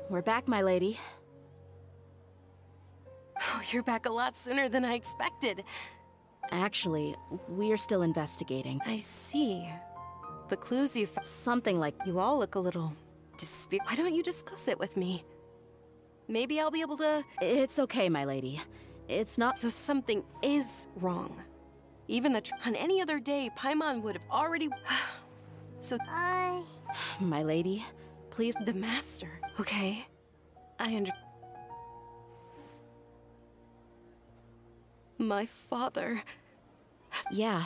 we're back, my lady. Oh, you're back a lot sooner than I expected. Actually, we're still investigating. I see. The clues you found. Something like... You all look a little Why don't you discuss it with me? Maybe I'll be able to... It's okay, my lady. It's not... So something is wrong. Even on any other day, Paimon would have already... So... My lady, please... The master. Okay. My father... Yeah.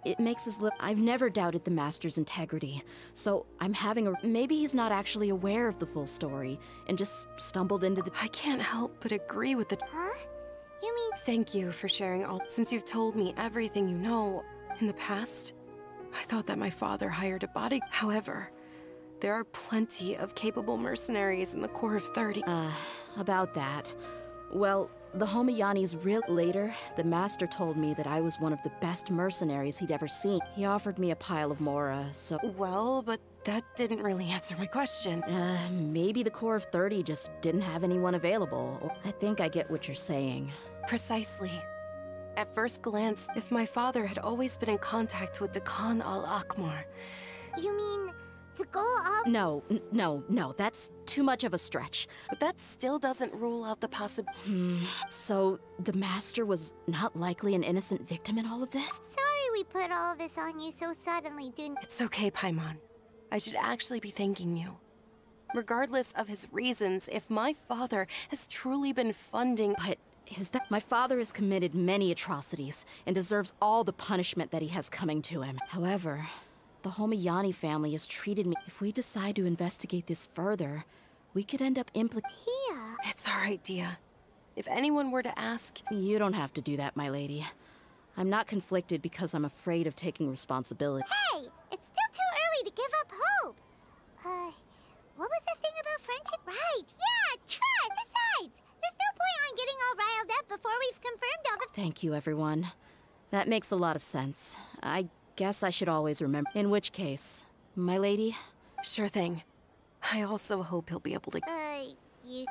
It makes us look... I've never doubted the Master's integrity, so I'm having a... Maybe he's not actually aware of the full story, and just stumbled into the... I can't help but agree with the... Huh? You mean... Thank you for sharing all... Since you've told me everything you know, in the past, I thought that my father hired a body... However, there are plenty of capable mercenaries in the Corps of 30. About that... Well... The Homiyani's real... Later, the Master told me that I was one of the best mercenaries he'd ever seen. He offered me a pile of Mora, so... Well, but that didn't really answer my question. Maybe the Corps of 30 just didn't have anyone available. I think I get what you're saying. Precisely. At first glance, if my father had always been in contact with Dekan al-Akmar... You mean... to go up? No, that's too much of a stretch. But that still doesn't rule out the possibility. So, the Master was not likely an innocent victim in all of this? Sorry we put all of this on you so suddenly, Dun. It's okay, Paimon. I should actually be thanking you. Regardless of his reasons, if my father has truly been funding... But is that... My father has committed many atrocities and deserves all the punishment that he has coming to him. However... The Homiyani family has treated me... If we decide to investigate this further, we could end up Tia. It's alright, Dia. If anyone were to ask... You don't have to do that, my lady. I'm not conflicted because I'm afraid of taking responsibility. Hey! It's still too early to give up hope! What was the thing about friendship? Right, yeah, trust! Besides, there's no point on getting all riled up before we've confirmed all the... Thank you, everyone. That makes a lot of sense. I guess I should always remember. In which case, my lady? Sure thing. I also hope he'll be able to... you...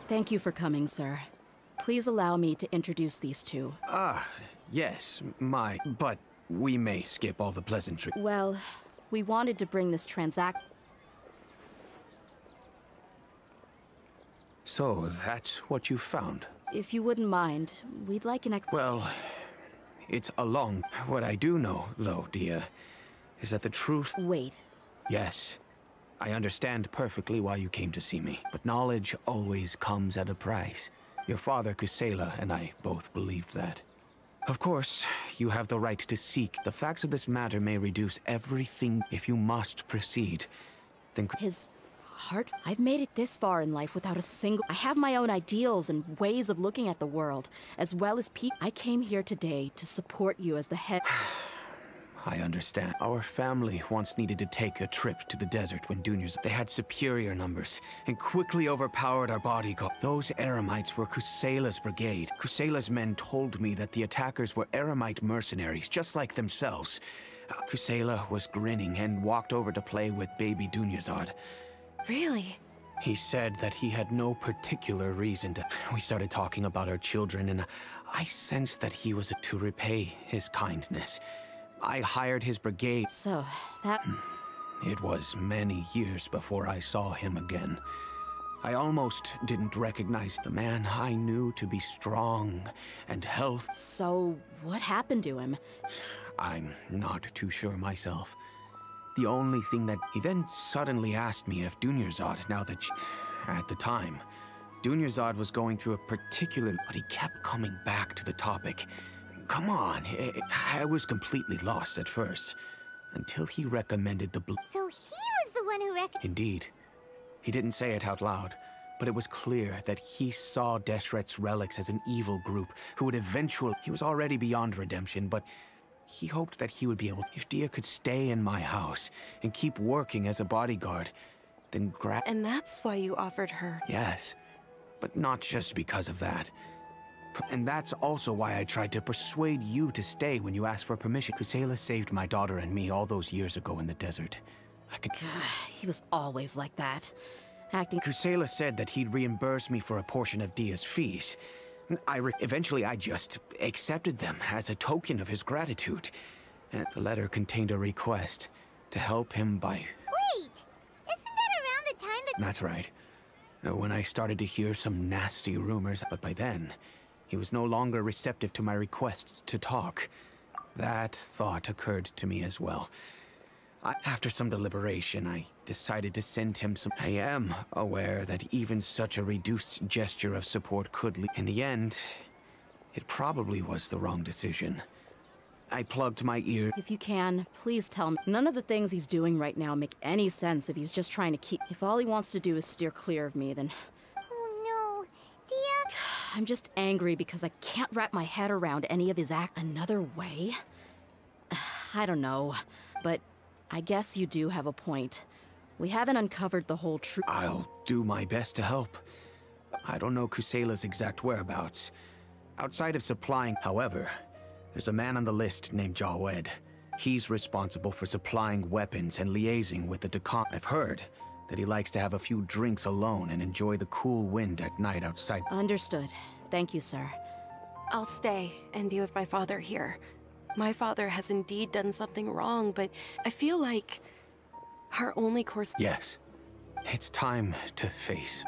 Thank you for coming, sir. Please allow me to introduce these two. Yes, but we may skip all the pleasantry. Well, we wanted to bring this So, that's what you found? If you wouldn't mind, we'd like an Well, it's a long... What I do know, though, Dia, is that the truth... Wait. Yes. I understand perfectly why you came to see me, but knowledge always comes at a price. Your father, Kusela, and I both believed that. Of course, you have the right to seek. The facts of this matter may reduce everything. If you must proceed, then... His heart... I've made it this far in life without a single... I have my own ideals and ways of looking at the world, as well as people. I came here today to support you as the head... I understand. Our family once needed to take a trip to the desert when Dunyas... They had superior numbers and quickly overpowered our bodyguard. Those Eremites were Kusela's brigade. Kusela's men told me that the attackers were Eremite mercenaries, just like themselves. Kusela was grinning and walked over to play with baby Dunyazad. Really? He said that he had no particular reason to... We started talking about our children, and I sensed that he was to repay his kindness. I hired his brigade. So, that... It was many years before I saw him again. I almost didn't recognize the man I knew to be strong and healthy. So, what happened to him? I'm not too sure myself. The only thing that... He then suddenly asked me if Dunyazad, now that at the time, Dunyazad was going through a particular... But he kept coming back to the topic. Come on, I was completely lost at first, until he recommended the So he was the one who Indeed. He didn't say it out loud, but it was clear that he saw Deshret's relics as an evil group who would eventually... He was already beyond redemption, but he hoped that he would be able... If Dia could stay in my house and keep working as a bodyguard, then And that's why you offered her... Yes. But not just because of that. And that's also why I tried to persuade you to stay when you asked for permission. Kusela saved my daughter and me all those years ago in the desert. I could... He was always like that. Acting... Kusela said that he'd reimburse me for a portion of Dia's fees. Eventually I just accepted them as a token of his gratitude. And the letter contained a request to help him by... Wait! Isn't that around the time that... That's right. When I started to hear some nasty rumors, but by then, he was no longer receptive to my requests to talk. That thought occurred to me as well. After some deliberation, I decided to send him some... I am aware that even such a reduced gesture of support could lead... In the end, it probably was the wrong decision. I plugged my ear... If you can, please tell me. None of the things he's doing right now make any sense if he's just trying to keep... If all he wants to do is steer clear of me, then... Oh no, Dia... I'm just angry because I can't wrap my head around any of his act... Another way? I don't know, but... I guess you do have a point. We haven't uncovered the whole truth. I'll do my best to help. I don't know Kusela's exact whereabouts. Outside of supplying, however, there's a man on the list named Jawed. He's responsible for supplying weapons and liaising with the Decon. I've heard that he likes to have a few drinks alone and enjoy the cool wind at night outside. Understood. Thank you, sir. I'll stay and be with my father here. My father has indeed done something wrong, but I feel like our only course... Yes. It's time to face.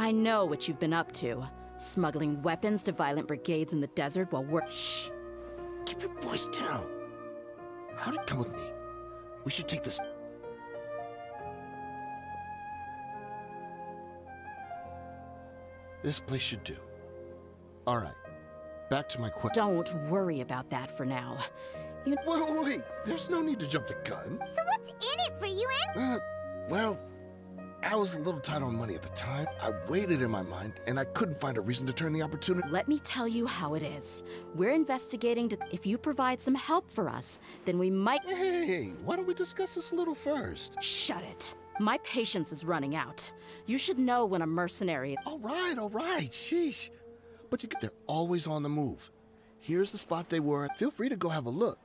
I know what you've been up to. Smuggling weapons to violent brigades in the desert while we're... Shh! Keep your voice down. How'd it come with me? We should take this... This place should do. Alright. Back to my question. Don't worry about that for now. Wait. There's no need to jump the gun. So what's in it for you, Well... I was a little tight on money at the time. I weighed it in my mind, and I couldn't find a reason to turn the opportunity... Let me tell you how it is. We're investigating to... If you provide some help for us, then we might... Hey, why don't we discuss this a little first? Shut it. My patience is running out. You should know when a mercenary... All right, sheesh. But they're always on the move. Here's the spot they were at. Feel free to go have a look.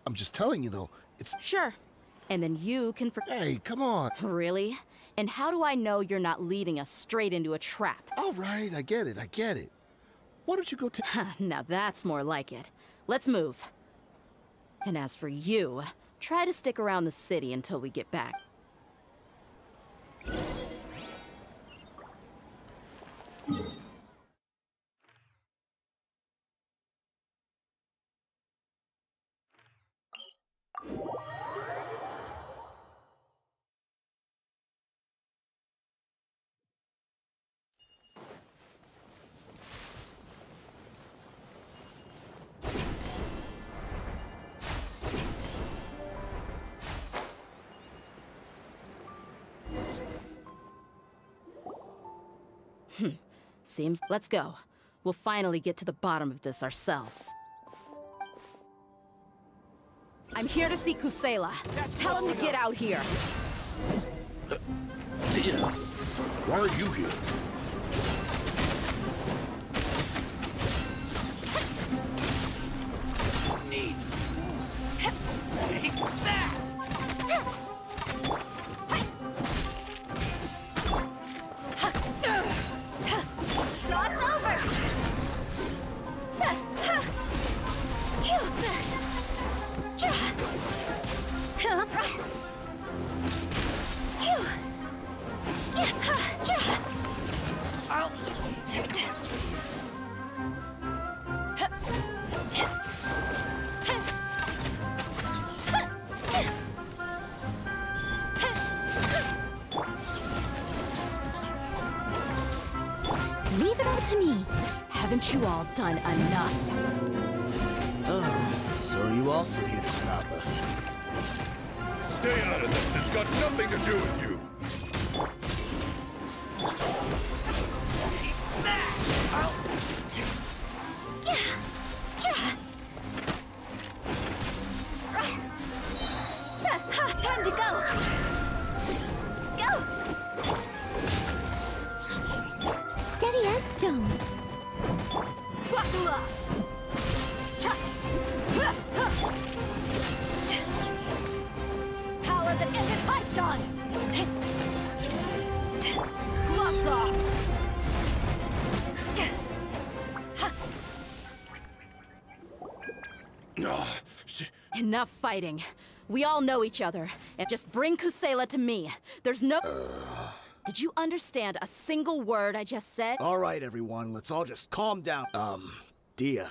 I'm just telling you, though, it's... Sure. And then you can... Hey, come on. Really? And how do I know you're not leading us straight into a trap? All right, I get it. Why don't you go Now that's more like it. Let's move. And as for you, try to stick around the city until we get back. Seems... Let's go. We'll finally get to the bottom of this ourselves. I'm here to see Kusela. Tell him to get out here. Dia, why are you here? Take that! Leave it all to me. Haven't you all done enough? Oh, so are you also here to stop us? Stay out of this. It's got nothing to do with you. Time to go! Go! Steady as stone. Power that isn't Python! Gloves off! Enough fighting. We all know each other. And just bring Kusela to me. There's no... Did you understand a single word I just said? All right, everyone, let's all just calm down. Dia.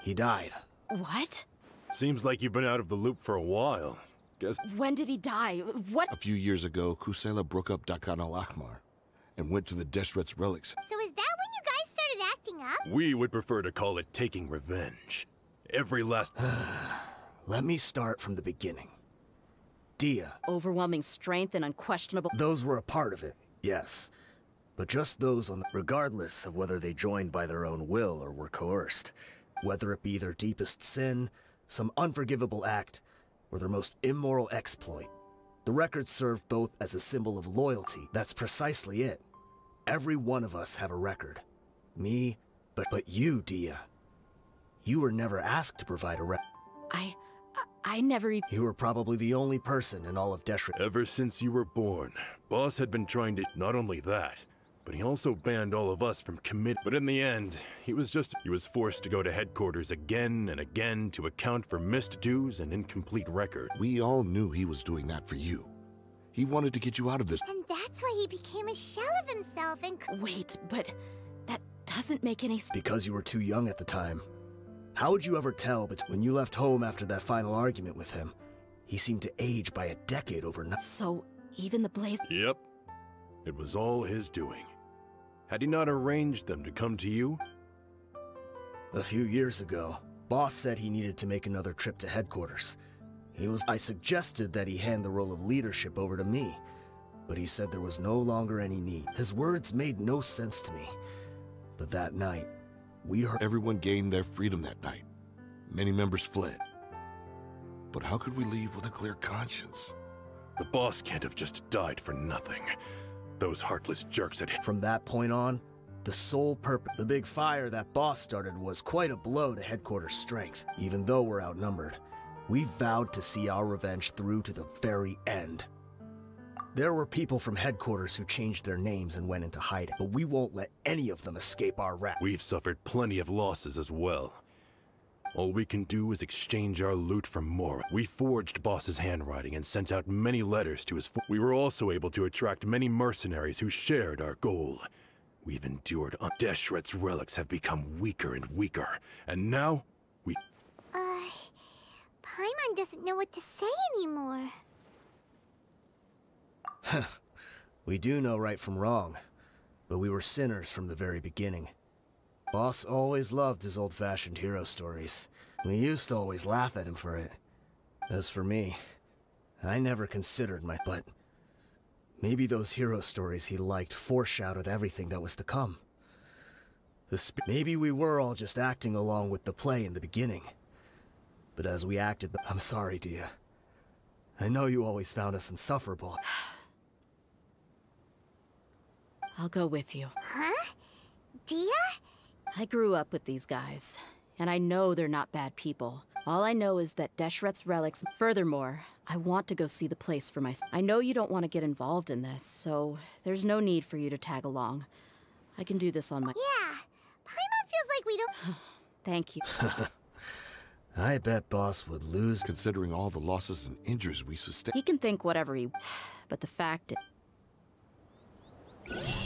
He died. What? Seems like you've been out of the loop for a while. Guess... When did he die? What? A few years ago, Kusela broke up Dakan al-Ahmar and went to the Deshret's relics. So is that when you guys started acting up? We would prefer to call it taking revenge. Every last... Let me start from the beginning. Dia. Overwhelming strength and unquestionable... Those were a part of it, yes. But just those on the... Regardless of whether they joined by their own will or were coerced. Whether it be their deepest sin, some unforgivable act, or their most immoral exploit. The records serve both as a symbol of loyalty. That's precisely it. Every one of us have a record. Me, but you, Dia. You were never asked to provide a record. I never even... You were probably the only person in all of Deshret. Ever since you were born, Boss had been trying to... Not only that, but he also banned all of us from But in the end, he was forced to go to headquarters again and again to account for missed dues and incomplete records. We all knew he was doing that for you. He wanted to get you out of this. And that's why he became a shell of himself and... Wait, but that doesn't make any sense. Because you were too young at the time. How would you ever tell, but when you left home after that final argument with him, he seemed to age by a decade overnight. So, even the Blaze... Yep. It was all his doing. Had he not arranged them to come to you? A few years ago, Boss said he needed to make another trip to headquarters. I suggested that he hand the role of leadership over to me, but he said there was no longer any need. His words made no sense to me. But that night, we heard... Everyone gained their freedom that night. Many members fled. But how could we leave with a clear conscience? The boss can't have just died for nothing. Those heartless jerks had hit. From that point on, the sole purpose... The big fire that Boss started was quite a blow to headquarters' strength. Even though we're outnumbered, we vowed to see our revenge through to the very end. There were people from headquarters who changed their names and went into hiding, but we won't let any of them escape our wrath. We've suffered plenty of losses as well. All we can do is exchange our loot for more. We forged Boss's handwriting and sent out many letters to his... We were also able to attract many mercenaries who shared our goal. We've endured... Deshret's relics have become weaker and weaker, and now we... Paimon doesn't know what to say anymore. We do know right from wrong, but we were sinners from the very beginning. Boss always loved his old-fashioned hero stories. We used to always laugh at him for it. As for me, I never considered but maybe those hero stories he liked foreshadowed everything that was to come. Maybe we were all just acting along with the play in the beginning. But as we acted, I'm sorry, Dia. I know you always found us insufferable. I'll go with you. Huh? Dia? I grew up with these guys, and I know they're not bad people. All I know is that Deshret's relics... Furthermore, I want to go see the place for myself. I know you don't want to get involved in this, so there's no need for you to tag along. I can do this on my... Yeah, Paimon feels like we don't... Thank you. I bet Boss would lose... Considering all the losses and injuries we sustained... He can think whatever he... But the fact is...